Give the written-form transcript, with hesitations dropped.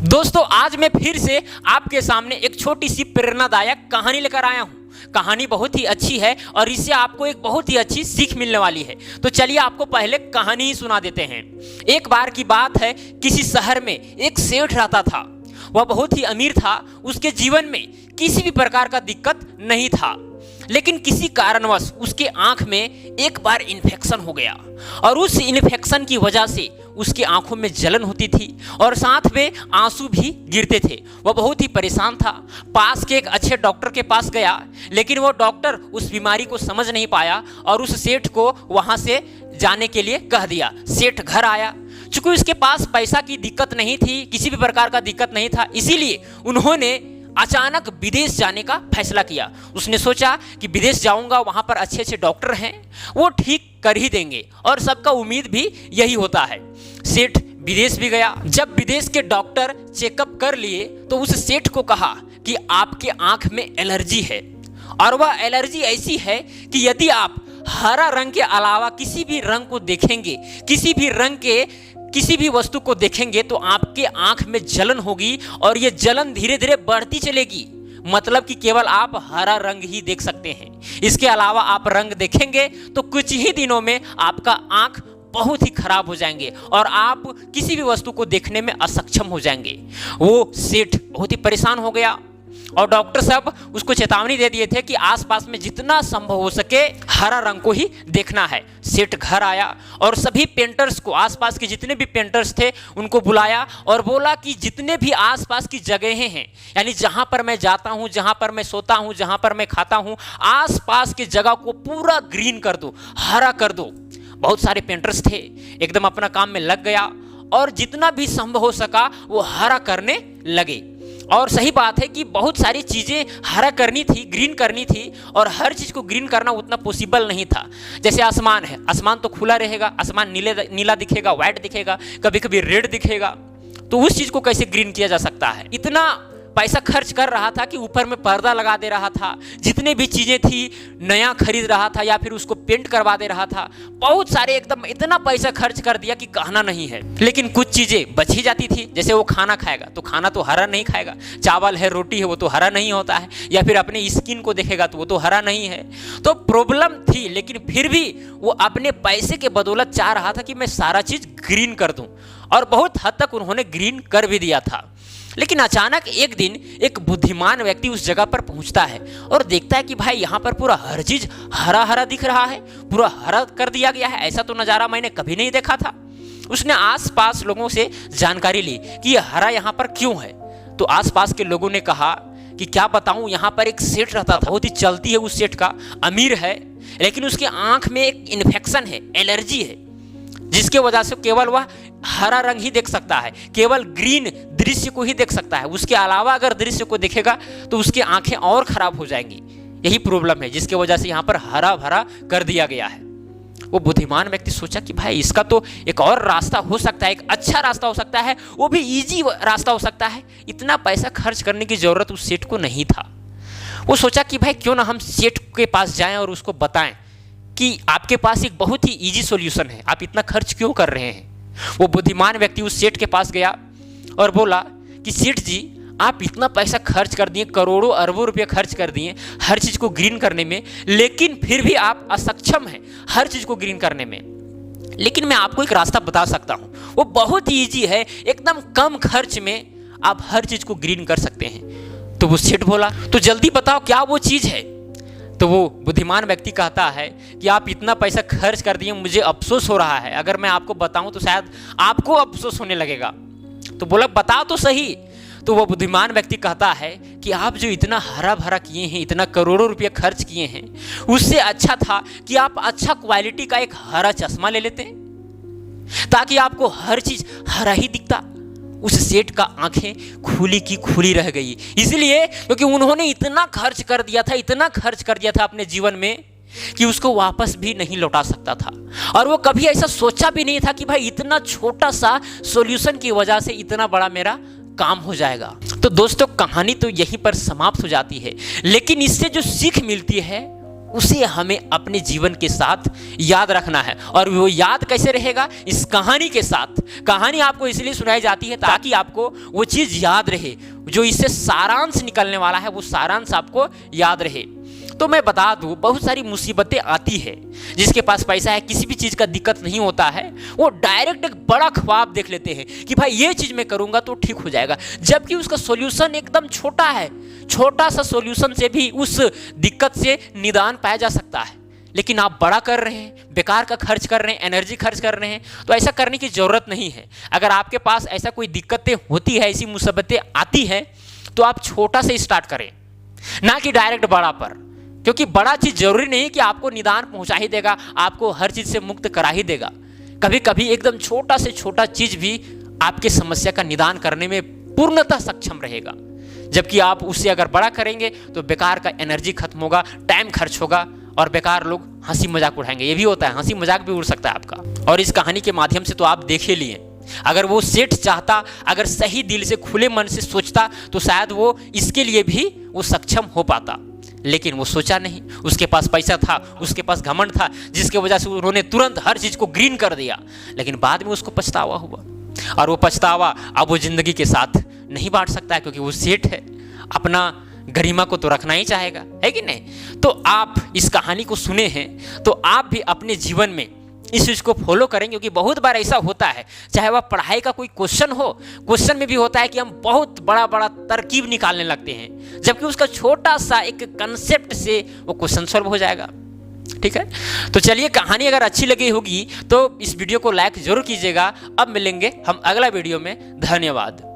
दोस्तों आज मैं फिर से आपके सामने एक छोटी सी प्रेरणादायक कहानी लेकर आया हूँ। कहानी बहुत ही अच्छी है और इससे आपको एक बहुत ही अच्छी सीख मिलने वाली है। तो चलिए आपको पहले कहानी ही सुना देते हैं। एक बार की बात है, किसी शहर में एक सेठ रहता था। वह बहुत ही अमीर था, उसके जीवन में किसी भी प्रकार का दिक्कत नहीं था, लेकिन किसी कारणवश उसके आंख में एक बार इन्फेक्शन हो गया और उस इन्फेक्शन की वजह से उसकी आंखों में जलन होती थी और साथ में आंसू भी गिरते थे। वह बहुत ही परेशान था। पास के एक अच्छे डॉक्टर के पास गया, लेकिन वो डॉक्टर उस बीमारी को समझ नहीं पाया और उस सेठ को वहां से जाने के लिए कह दिया। सेठ घर आया। चूंकि उसके पास पैसा की दिक्कत नहीं थी, किसी भी प्रकार का दिक्कत नहीं था, इसीलिए उन्होंने अचानक विदेश जाने का फैसला किया। उसने सोचा कि विदेश जाऊंगा, वहां पर अच्छे अच्छे डॉक्टर हैं, वो ठीक कर ही देंगे, और सबका उम्मीद भी यही होता है। सेठ विदेश भी गया। जब विदेश के डॉक्टर चेकअप कर लिए तो उस सेठ को कहा कि आपके आंख में एलर्जी है, और वह एलर्जी ऐसी है कि यदि आप हरा रंग के अलावा किसी भी रंग को देखेंगे, किसी भी रंग के किसी भी वस्तु को देखेंगे तो आपके आंख में जलन होगी और ये जलन धीरे धीरे बढ़ती चलेगी। मतलब कि केवल आप हरा रंग ही देख सकते हैं, इसके अलावा आप रंग देखेंगे तो कुछ ही दिनों में आपका आंख बहुत ही खराब हो जाएंगे और आप किसी भी वस्तु को देखने में असक्षम हो जाएंगे। वो सेठ बहुत ही परेशान हो गया और डॉक्टर साहब उसको चेतावनी दे दिए थे कि आसपास में जितना संभव हो सके हरा रंग को ही देखना है। सेठ घर आया और सभी पेंटर्स को, आसपास के जितने भी पेंटर्स थे उनको बुलाया और बोला कि जितने भी आसपास की जगहें हैं, यानी जहां पर मैं जाता हूं, जहां पर मैं सोता हूं, जहां पर मैं खाता हूं, आसपास की जगह को पूरा ग्रीन कर दो, हरा कर दो। बहुत सारे पेंटर्स थे, एकदम अपना काम में लग गया और जितना भी संभव हो सका वो हरा करने लगे। और सही बात है कि बहुत सारी चीज़ें हरा करनी थी, ग्रीन करनी थी, और हर चीज़ को ग्रीन करना उतना पॉसिबल नहीं था। जैसे आसमान है, आसमान तो खुला रहेगा, आसमान नीला दिखेगा, वाइट दिखेगा, कभी कभी रेड दिखेगा, तो उस चीज़ को कैसे ग्रीन किया जा सकता है। इतना पैसा खर्च कर रहा था कि ऊपर में पर्दा लगा दे रहा था, जितने भी चीज़ें थी नया खरीद रहा था या फिर उसको पेंट करवा दे रहा था। बहुत सारे एकदम इतना पैसा खर्च कर दिया कि कहना नहीं है। लेकिन कुछ चीज़ें बच ही जाती थी। जैसे वो खाना खाएगा तो खाना तो हरा नहीं खाएगा, चावल है, रोटी है, वो तो हरा नहीं होता है, या फिर अपने स्किन को देखेगा तो वो तो हरा नहीं है। तो प्रॉब्लम थी, लेकिन फिर भी वो अपने पैसे के बदौलत चाह रहा था कि मैं सारा चीज़ ग्रीन कर दूँ, और बहुत हद तक उन्होंने ग्रीन कर भी दिया था। लेकिन अचानक एक दिन एक बुद्धिमान व्यक्ति उस जगह पर पहुंचता है और देखता है कि भाई यहाँ पर पूरा हर चीज हरा हरा दिख रहा है, पूरा हरा कर दिया गया है। ऐसा तो नज़ारा मैंने कभी नहीं देखा था। उसने आसपास लोगों से जानकारी ली कि ये हरा यहाँ पर क्यों है। तो आसपास के लोगों ने कहा कि क्या बताऊँ, यहाँ पर एक सेठ रहता था, बहुत ही चलती है उस सेठ का, अमीर है, लेकिन उसके आंख में एक इन्फेक्शन है, एलर्जी है, जिसके वजह से केवल वह हरा रंग ही देख सकता है, केवल ग्रीन दृश्य को ही देख सकता है। उसके अलावा अगर दृश्य को देखेगा तो उसकी आंखें और खराब हो जाएंगी। यही प्रॉब्लम है जिसके वजह से यहाँ पर हरा भरा कर दिया गया है। वो बुद्धिमान व्यक्ति सोचा कि भाई इसका तो एक और रास्ता हो सकता है, एक अच्छा रास्ता हो सकता है, वो भी इजी रास्ता हो सकता है। इतना पैसा खर्च करने की जरूरत उस सेठ को नहीं था। वो सोचा कि भाई क्यों ना हम सेठ के पास जाएं और उसको बताएं कि आपके पास एक बहुत ही इजी सॉल्यूशन है, आप इतना खर्च क्यों कर रहे हैं। वो बुद्धिमान व्यक्ति उस सेठ के पास गया और बोला कि सेठ जी, आप इतना पैसा खर्च कर दिए, करोड़ों अरबों रुपए खर्च कर दिए हर चीज़ को ग्रीन करने में, लेकिन फिर भी आप असक्षम हैं हर चीज़ को ग्रीन करने में। लेकिन मैं आपको एक रास्ता बता सकता हूँ, वो बहुत ही ईजी है, एकदम कम खर्च में आप हर चीज़ को ग्रीन कर सकते हैं। तो वो सेठ बोला, तो जल्दी बताओ क्या वो चीज़ है। तो वो बुद्धिमान व्यक्ति कहता है कि आप इतना पैसा खर्च कर दिए, मुझे अफसोस हो रहा है, अगर मैं आपको बताऊं तो शायद आपको अफसोस होने लगेगा। तो बोला बताओ तो सही। तो वो बुद्धिमान व्यक्ति कहता है कि आप जो इतना हरा भरा किए हैं, इतना करोड़ों रुपये खर्च किए हैं, उससे अच्छा था कि आप अच्छा क्वालिटी का एक हरा चश्मा ले लेते ताकि आपको हर चीज हरा ही दिखता। उस सेठ का आंखें खुली की खुली रह गई, इसलिए क्योंकि उन्होंने इतना खर्च कर दिया था, इतना खर्च कर दिया था अपने जीवन में कि उसको वापस भी नहीं लौटा सकता था। और वो कभी ऐसा सोचा भी नहीं था कि भाई इतना छोटा सा सॉल्यूशन की वजह से इतना बड़ा मेरा काम हो जाएगा। तो दोस्तों कहानी तो यहीं पर समाप्त हो जाती है, लेकिन इससे जो सीख मिलती है उसे हमें अपने जीवन के साथ याद रखना है। और वो याद कैसे रहेगा? इस कहानी के साथ। कहानी आपको इसलिए सुनाई जाती है ताकि आपको वो चीज़ याद रहे, जो इससे सारांश निकलने वाला है वो सारांश आपको याद रहे। तो मैं बता दूं, बहुत सारी मुसीबतें आती है। जिसके पास पैसा है, किसी भी चीज़ का दिक्कत नहीं होता है, वो डायरेक्ट एक बड़ा ख्वाब देख लेते हैं कि भाई ये चीज़ मैं करूँगा तो ठीक हो जाएगा, जबकि उसका सॉल्यूशन एकदम छोटा है। छोटा सा सॉल्यूशन से भी उस दिक्कत से निदान पाया जा सकता है। लेकिन आप बड़ा कर रहे हैं, बेकार का खर्च कर रहे हैं, एनर्जी खर्च कर रहे हैं, तो ऐसा करने की ज़रूरत नहीं है। अगर आपके पास ऐसा कोई दिक्कतें होती है, ऐसी मुसीबतें आती है, तो आप छोटा से स्टार्ट करें, ना कि डायरेक्ट बड़ा पर। क्योंकि बड़ा चीज़ जरूरी नहीं कि आपको निदान पहुंचा ही देगा, आपको हर चीज़ से मुक्त करा ही देगा। कभी कभी एकदम छोटा से छोटा चीज़ भी आपके समस्या का निदान करने में पूर्णतः सक्षम रहेगा। जबकि आप उससे अगर बड़ा करेंगे तो बेकार का एनर्जी खत्म होगा, टाइम खर्च होगा और बेकार लोग हंसी मजाक उड़ाएंगे। ये भी होता है, हंसी मजाक भी उड़ सकता है आपका। और इस कहानी के माध्यम से तो आप देख ही लिए, अगर वो सेठ चाहता, अगर सही दिल से खुले मन से सोचता, तो शायद वो इसके लिए भी वो सक्षम हो पाता। लेकिन वो सोचा नहीं, उसके पास पैसा था, उसके पास घमंड था, जिसके वजह से उन्होंने तुरंत हर चीज़ को ग्रीन कर दिया। लेकिन बाद में उसको पछतावा हुआ, और वो पछतावा अब वो जिंदगी के साथ नहीं बांट सकता है, क्योंकि वो सेठ है, अपना गरिमा को तो रखना ही चाहेगा, है कि नहीं? तो आप इस कहानी को सुने हैं तो आप भी अपने जीवन में इस चीज़ को फॉलो करें, क्योंकि बहुत बार ऐसा होता है, चाहे वह पढ़ाई का कोई क्वेश्चन हो, क्वेश्चन में भी होता है कि हम बहुत बड़ा बड़ा तरकीब निकालने लगते हैं, जबकि उसका छोटा सा एक कंसेप्ट से वो क्वेश्चन सॉल्व हो जाएगा। ठीक है, तो चलिए, कहानी अगर अच्छी लगी होगी तो इस वीडियो को लाइक जरूर कीजिएगा। अब मिलेंगे हम अगला वीडियो में। धन्यवाद।